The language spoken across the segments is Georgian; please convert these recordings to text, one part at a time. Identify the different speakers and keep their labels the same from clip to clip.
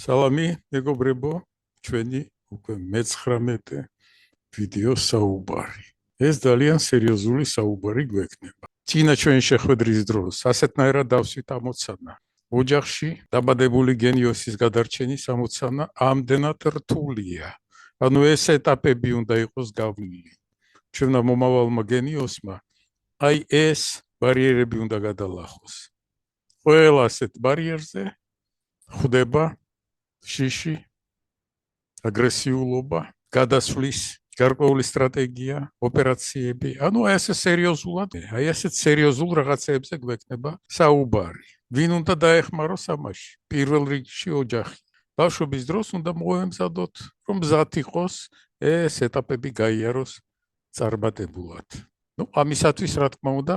Speaker 1: სალამი, მეგობრებო, ჩვენი უკვე მე-19 ვიდეო საუბარი. ეს ძალიან სერიოზული საუბარი გვექნება. წინა ჩვენი შეხვედრის დროს ასეთნაირად დავსვით ამოცანა. ოჯახში დაბადებული გენიოსის გადარჩენის ამოცანა ამდენად რთულია. ანუ ეს ეტაპები უნდა იყოს გავლილი. ჩვენმა მომავალმა გენიოსმა აი ეს ბარიერები უნდა გადალახოს. ყველა ასეთ ბარიერზე ხვდება შიში, აგრესიულობა, გადასვლის გარკვეული სტრატეგია, ოპერაციები. ანუ ეს სერიოზულად, აი ასეთ სერიოზულ რაღაცებზე გვექნება საუბარი. ვინ უნდა დაეხმაროს ამაში? პირველ რიგში ოჯახი. ბავშვობის დროს უნდა მოემზადოთ, რომ მზად იყოს ეს ეტაპები გაიაროს წარმატებულად. ამისათვის, რა თქმა უნდა,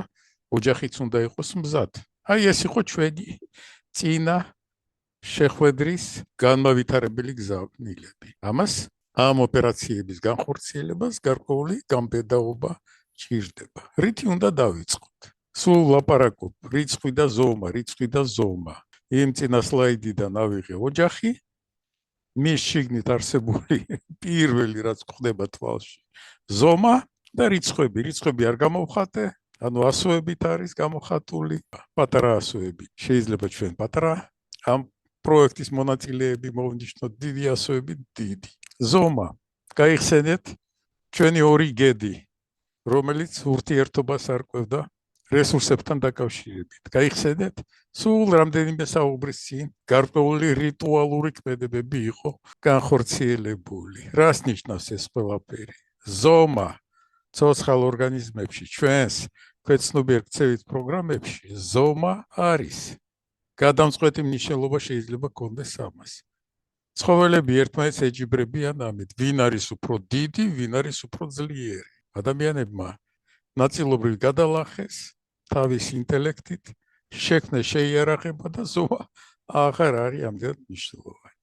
Speaker 1: ოჯახიც უნდა იყოს მზად. აი ეს იყო ჩვენი წინა შეხვედრის განმავითარებელი გზავნილები. ამას ამ ოპერაციების განხორციელებას გარკვეული გამბედაობა ჭირდება. რითი უნდა დავიწყოთ? სულ ლაპარაკობ რიცხვი და ზომა. იმ წინა სლაიდიდან ავიღე ოჯახი, მის შიგნით არსებული პირველი რაც ხდება თვალში, ზომა და რიცხვები. რიცხვები არ გამოვხატე, ანუ ასოებით არის გამოხატული, პატარა ასოები. შეიძლება ჩვენ პატარა ამ პროექტის მონაწილეები მოვნიშნოთ, დიდი ასოები დიდი. ზომა. გაიხსენეთ ჩვენი ორი გედი, რომელიც ურთიერთობას არკვევდა რესურსებთან დაკავშირებით. გაიხსენეთ, სულ რამდენიმე საუბრის წინ გარკვეული რიტუალური ქმედებები იყო განხორციელებული. რას ნიშნავს ეს ყველაფერი? ზომა ცოცხალ ორგანიზმებში, ჩვენს ქვეცნობიერ ქცევით პროგრამებში ზომა არის. გადამწყვეტი მნიშვნელობა შეიძლება გქონდეს ამას. ცხოველები ერთმანეთს ეჯიბრებიან ამით, ვინ არის უფრო დიდი, ვინ არის უფრო ძლიერი. ადამიანებმა ნაწილობრივ გადალახეს თავის ინტელექტით, შექმნეს შეიარაღება და ზომა აღარ არის ამდენად მნიშვნელოვანი.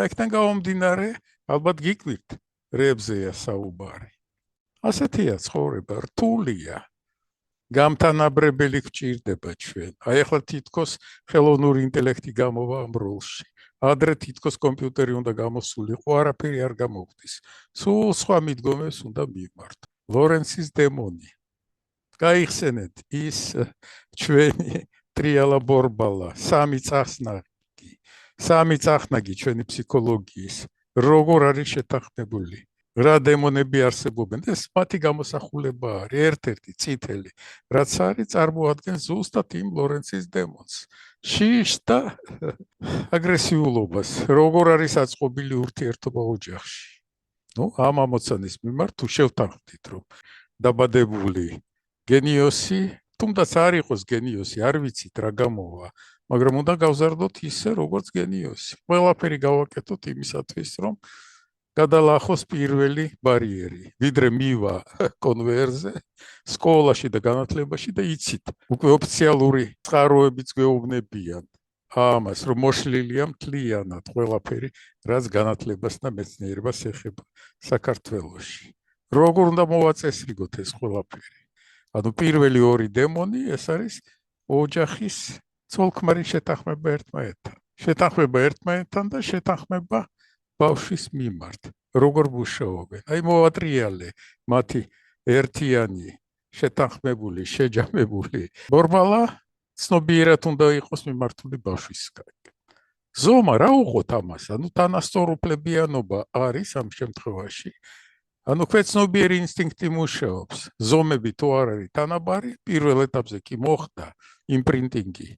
Speaker 1: აქედან გამომდინარე, ალბათ გიკვირთ, რებზეა საუბარი. ასეთია ცხოვრება, რთულია. გამთანაბრებელი გვჭირდება ჩვენ. აი ახლა თითქოს ხელოვნური ინტელექტი გამოვა ამ როლში. ადრე თითქოს კომპიუტერი უნდა გამოსულიყო, არაფერი არ გამოხდის. სულ სხვა მიდგომებს უნდა მივმართო. ლორენცის დემონი. გაიხსენეთ ის ჩვენი ტრიალა ბორბალა, სამი წახნაგი ჩვენი ფსიქოლოგიის, როგორ არის შეთანხმებული. რა დემონები არსებობენ, ეს მათი გამოსახულება არის, ერთ-ერთი წითელი, რაც არის წარმოადგენს ზუსტად იმ ლორენცის დემონს. შიშს და აგრესიულობას, როგორ არის აწყობილი ურთიერთობა ოჯახში. ამ ამოცანის მიმართ თუ შევთანხმდით, რომ დაბადებული გენიოსი, თუნდაც არ იყოს გენიოსი, არ ვიცით რა გამოვა, მაგრამ უნდა გავზარდოთ ისე, როგორც გენიოსი. ყველაფერი გავაკეთოთ იმისათვის, რომ გადალახოს პირველი ბარიერი, ვიდრე მივა კონვერზე, სკოლაში და განათლებაში და იცით, უკვე ოფიციალური წყაროებიც გვეუბნებიან ამას, რომ მოშლილია მთლიანად ყველაფერი, რაც განათლებას და მეცნიერებას ეხება საქართველოში. როგორ უნდა მოვაწესრიგოთ ეს ყველაფერი? ანუ პირველი ორი დემონი, ეს არის ოჯახის ცოლ-ქმარის შეთანხმება ერთმანეთთან. შეთანხმება ერთმანეთთან და შეთანხმება ბავშვის მიმართ. როგორ მუშაობენ? აი მოვატრიალე მათი ერთიანი, შეთანხმებული, შეჯამებული ბორბალა ცნობიერად უნდა იყოს მიმართული ბავშვისკენ. ზომა რა უღოთ ამას? ანუ თანასწორუფლებიანობა არის ამ შემთხვევაში. ანუ ქვეცნობიერი ინსტინქტი მუშაობს. ზომები თუ არ არის თანაბარი, პირველ ეტაპზე კი მოხდა იმპრინტინგი.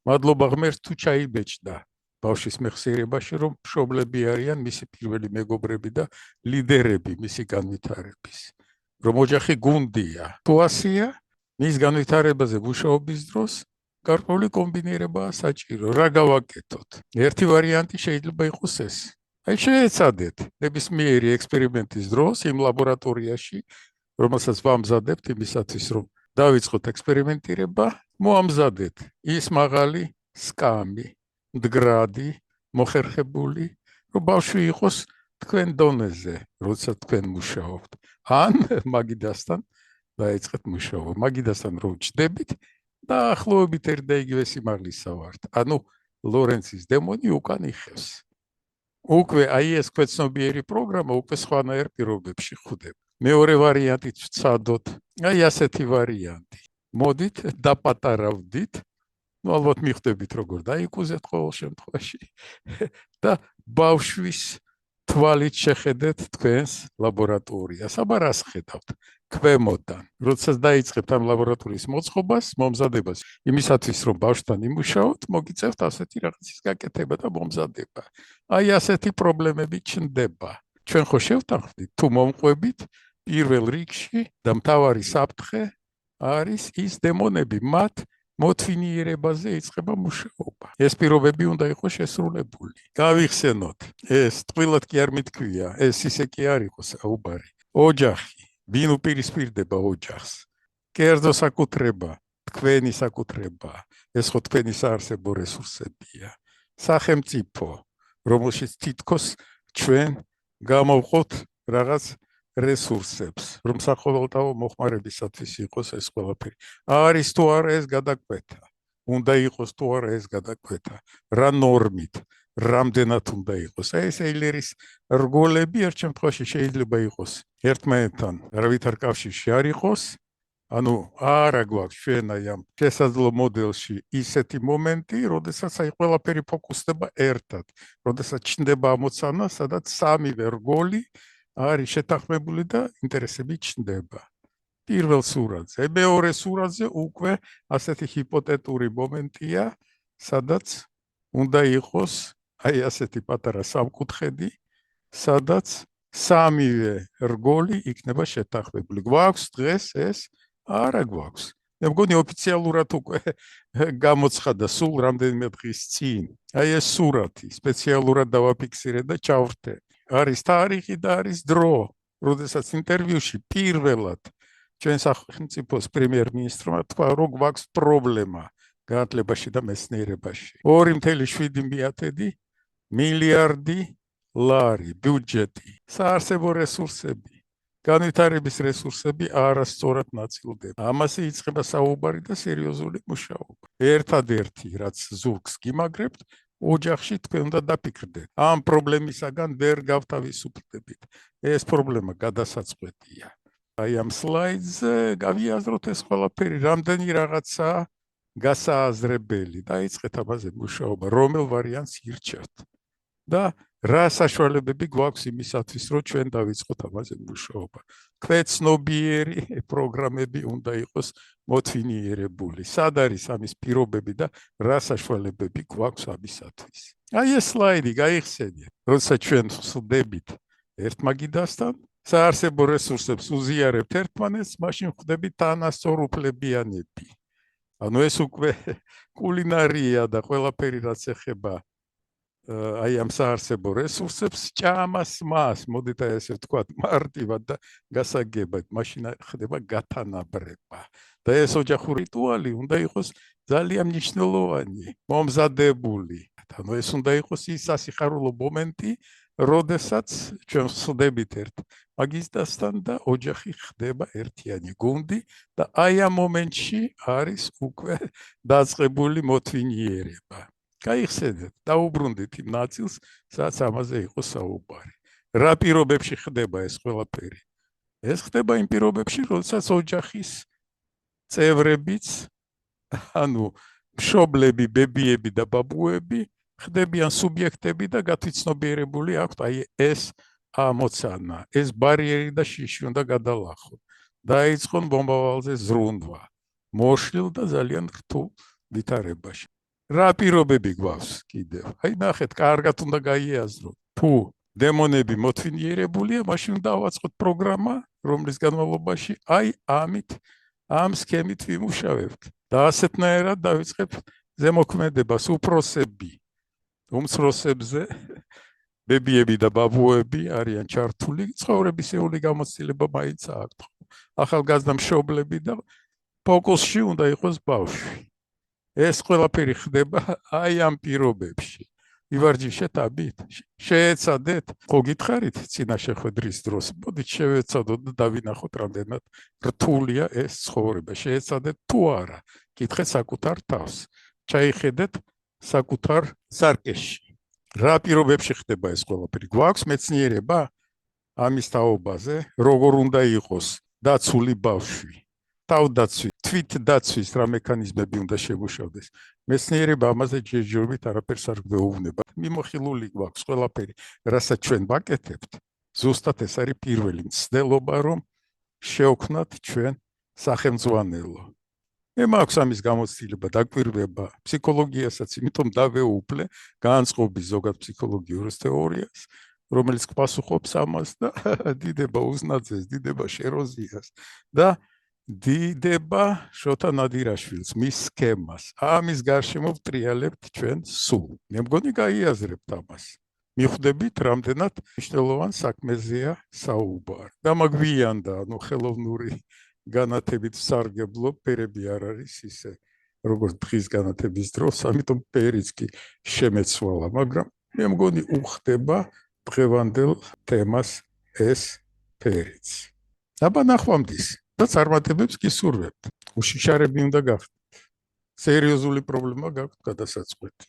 Speaker 1: მადლობა ღმერთს თუ ჩაიბეჭდა ბავშვის მეხსიერებაში, რომ მშობლები არიან მისი პირველი მეგობრები და ლიდერები მისი განვითარების. რომ ოჯახი გუნდია. თუ ასია, მის განვითარებაზე მუშაობის დროს გარკვეული კომბინირებაა საჭირო. რა გავაკეთოთ? ერთი ვარიანტი შეიძლება იყოს ეს. აი შეეცადეთ ნებისმიერი ექსპერიმენტის დროს იმ ლაბორატორიაში, რომელსაც ვამზადებთ იმისათვის, რომ დავიწყოთ ექსპერიმენტირება, მოამზადეთ ის მაღალი სკამი, მდგრადი, მოხერხებული, რომ ბავშვი იყოს თქვენ დონეზე, როცა თქვენ მუშაობთ. ან მაგიდასთან დაიწყეთ მუშაობა. მაგიდასთან რომ ჩდებით, დაახლოებით ერთ და იგივე სიმაღლისა ვართ. ანუ ლორენცის დემონი უკან იხევს. უკვე აი ეს ქვეცნობიერი პროგრამა უკვე სხვანაირ პირობებში ხვდება. მეორე ვარიანტი ვცადოთ, აი ასეთი ვარიანტი. მოდით დაპატარავდით, ну ალბათ მიხვდებით როგორ დაიკუზეთ ყოველ შემთხვევაში და ბავშვის თვალით შეხედეთ თქვენს ლაბორატორიას. აბა რას ხედავთ? ქვემოდან. როდესაც დაიწყებთ ამ ლაბორატორიის მოწყობას, მომზადებას, იმისათვის რომ ბავშვთან იმუშაოთ, მოგიწევთ ასეთი რაღაცის გაკეთება და მომზადება. აი ასეთი პრობლემები ჩნდება. ჩვენ ხო შევთანხმდით, თუ მომყვებით პირველ რიგში და მთავარი საფრთხე არის ის დემონები, მათ მოთვინიერებაზე იწყება მუშაობა. ეს პირობები უნდა იყოს შესრულებული. გავიხსენოთ, ეს ტყუილად კი არ მithქვია, ეს ისე კი არ იყოს საუბარი. ოჯახი, ვინ უპირისპირდება ოჯახს? კერძო საკუთრება, თქვენი საკუთრება, ეს ხო თქვენი საარსებო რესურსებია. სახელმწიფო, რომელშიც თითქოს ჩვენ გამოვყოთ რაღაც რესურსებს, რომ საყოველთაო მოხმარებისათვის იყოს ეს ყველაფერი. არის თუ არა ეს გადაკვეთა? უნდა იყოს თუ არა ეს გადაკვეთა? რა ნორმით? რამდენად უნდა იყოს? აი ეს ეილერის რგოლები ერთ შემთხვევაში შეიძლება იყოს ერთმანეთთან არავითარ კავშირში არ იყოს. ანუ არა გვაქვს ჩვენ აი ამ შესაძლო მოდელში ისეთი მომენტი, როდესაც აი ყველაფერი ფოკუსდება ერთად, როდესაც ჩნდება ამოცანა, სადაც სამივე რგოლი არის შეთანხმებული და ინტერესები ჩნდება. პირველ სურათზე, მეორე სურათზე უკვე ასეთი ჰიპოთეტური მომენტია, სადაც უნდა იყოს აი ასეთი პატარა სამკუთხედი, სადაც სამივე რგოლი იქნება შეთანხმებული. გვაქვს დღეს ეს? არა გვაქვს. მე მგონი ოფიციალურად უკვე გამოცხადა სულ რამდენიმე დღის წინ. აი ეს სურათი სპეციალურად დავაფიქსირე და ჩავრთე. არის თარიღი და არის დრო, როდესაც ინტერვიუში პირველად ჩვენ სახელმწიფოს პრემიერ-მინისტრმა თქვა, რომ გვაქვს პრობლემა განათლებაში და მეცნიერებაში. 2,7 მილიარდი ლარი ბიუჯეტი, საარსებო რესურსები, განვითარების რესურსები არასწორად ნაწილდება. ამაზე იწყება საუბარი და სერიოზული მუშაობა. ერთადერთი, რაც ზურგს გიმაგრებთ, ოჯახში თქვენ უნდა დაფიქრდეთ. ამ პრობლემისაგან ვერ გავთავისუფლდებით. ეს პრობლემა გადასაწყვეტია. აი ამ სლაიდზე გავიაზროთ ეს ყველაფერი, რამდენი რაღაცა გასააზრებელი. დაიწყეთ ამაზე მუშაობა, რომელ ვარიანტს ირჩევთ და რა საშუალებები გვაქვს იმისათვის, რომ ჩვენ დავიწყოთ ამაზე მუშაობა. ქვეცნობიერი პროგრამები უნდა იყოს მოთვინიერებული. სად არის ამის პირობები და რა საშუალებები გვაქვს ამისათვის. აი ეს სლაიდი გაიხსენეთ. როდესაც ჩვენ ვსვდებით ერთმაგიდასთან, საარსებო რესურსებს უზიარებთ ერთმანეთს, მაშინ ხვდებით თანასწორუფლებიანები. ანუ ეს უკვე კულინარია და ყველაფერი რაც ეხება აი ამ საარსებო რესურსებს, ჭამას მას, მოდით აი ესე ვთქვათ, მარტივად და გასაგებად, მაშინ ხდება გათანაბრება. და ეს ოჯახური რიტუალი უნდა იყოს ძალიან მნიშვნელოვანი, მომზადებული. ანუ ეს უნდა იყოს ის სასიხარულო მომენტი, როდესაც ჩვენ ვსვდებით ერთ მაგისტრასთან და ოჯახი ხდება ერთიანი გუნდი და აი ამ მომენტში არის უკვე დაწყებული მოთვინიერება. გაიხსენეთ, დაუბრუნდით იმ ნაწილს, სადაც ამაზე იყო საუბარი. რა პირობებში ხდება ეს ყველაფერი? ეს ხდება იმ პირობებში, როდესაც ოჯახის წევრებიც, ანუ მშობლები, ბებიები და ბაბუები ხდებიან სუბიექტები და გათვითცნობიერებული აქვთ აი ეს ამოცანა, ეს ბარიერი და შიში უნდა გადალახონ. დაიწყონ მომავალზე ზრუნვა, მოშლილ და ძალიან რთულ ვითარებაში. რა პირობები გვაქვს კიდევ? აი ნახეთ, კარგად უნდა გაიაზროთ. თუ დემონები მოთვინიერებულია, მაშინ უნდა ავაწყოთ პროგრამა, რომლის განმავლობაში აი ამ სქემით ვიმუშავებთ. და ასეთნაირად დავიწყებთ ზემოქმედებას უფროსები. უმცროსებზე ბებიები და ბაბუები არიან ჩართული, ცხოვრებისეული გამოცდილება მაინც აქვთ. ახალგაზრდა მშობლები და ფოკუსში უნდა იყოს ბავშვი. ეს ყველაფერი ხდება აი ამ პირობებში. ივარჯიშეთ აბით, შეეცადეთ, ხო გითხარით წინა შეხვედრის დროს, მოდით შევეცადოთ და დავინახოთ რამდენად რთულია ეს ცხოვრება. შეეცადეთ თუ არა, კითხეთ საკუთარ თავს, ჩაიხედეთ საკუთარ სარკეში. რა პირობებში ხდება ეს ყველაფერი? გვაქვს მეცნიერება ამის თაობაზე, როგორ უნდა იყოს დაცული ბავშვი, თავდაცვი, თვითდაცვის რა მექანიზმები უნდა შემუშავდეს. მეცნიერება ამაზე ჯერჯერობით არაფერს არ გვეუბნება. მიმოხილული გვაქვს ყველაფერი, რასაც ჩვენ ვაკეთებთ. ზუსტად ეს არის პირველი მცდელობა, რომ შევქმნათ ჩვენ სახელმძღვანელო. მე მაქვს ამის გამოცდილება, დაკვირვება ფსიქოლოგიასაც, იმიტომ დავეუფლე განწყობის ზოგად ფსიქოლოგიურ თეორიას, რომელიც პასუხობს ამას და დიდება უზნაძეს, დიდება შეროზიას და დიდება შოთა ნადირაშვილს, მის სქემას. ამის გარშემო ვტრიალებთ ჩვენ სულ. მე მგონი გაიაზრებთ ამას. მიხვდებით, რამდენად მნიშვნელოვან საქმეზეა საუბარი. დამაგვიანდა, ხელოვნური განათებით სარგებლო ფერები არ არის ისე, როგორც დღის განათების დროს, ამიტომ ფერიც კი შემეცვალა, მაგრამ მე მგონი უხდება დღევანდელ თემას ეს ფერიც. აბა ნახვამდის და წარმატებებს კი სურვებთ. უშიშარები უნდა გახდეთ. სერიოზული პრობლემა გაქვთ გადასაწყვეტი.